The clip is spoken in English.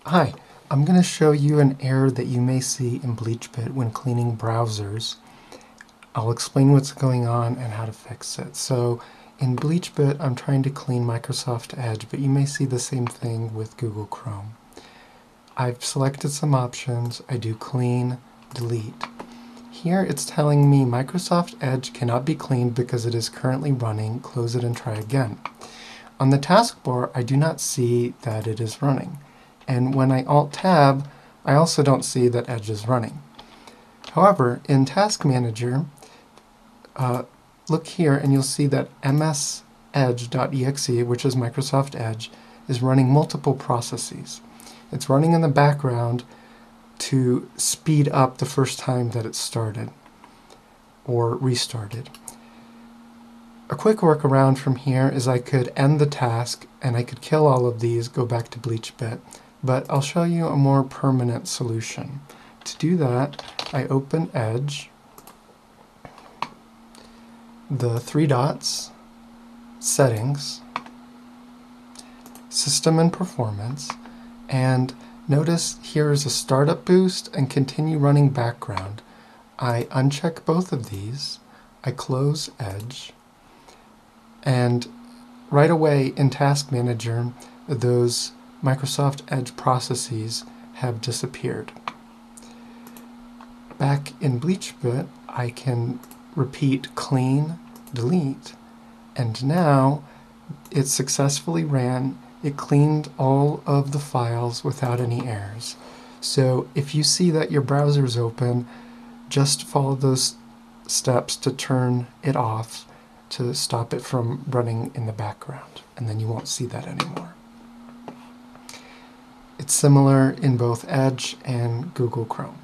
Hi, I'm going to show you an error that you may see in BleachBit when cleaning browsers. I'll explain what's going on and how to fix it. So in BleachBit, I'm trying to clean Microsoft Edge, but you may see the same thing with Google Chrome. I've selected some options. I do clean, delete. Here it's telling me Microsoft Edge cannot be cleaned because it is currently running. Close it and try again. On the taskbar, I do not see that it is running. And when I Alt-Tab, I also don't see that Edge is running. However, in Task Manager, look here and you'll see that msedge.exe, which is Microsoft Edge, is running multiple processes. It's running in the background to speed up the first time that it started or restarted. A quick workaround from here is I could end the task and I could kill all of these, go back to BleachBit, but I'll show you a more permanent solution. To do that, I open Edge, the three dots, Settings, System and Performance, and notice here is a startup boost and continue running background. I uncheck both of these, I close Edge, and right away in Task Manager, those Microsoft Edge processes have disappeared. Back in BleachBit, I can repeat clean, delete, and now it successfully ran. It cleaned all of the files without any errors. So if you see that your browser is open, just follow those steps to turn it off to stop it from running in the background, and then you won't see that anymore. It's similar in both Edge and Google Chrome.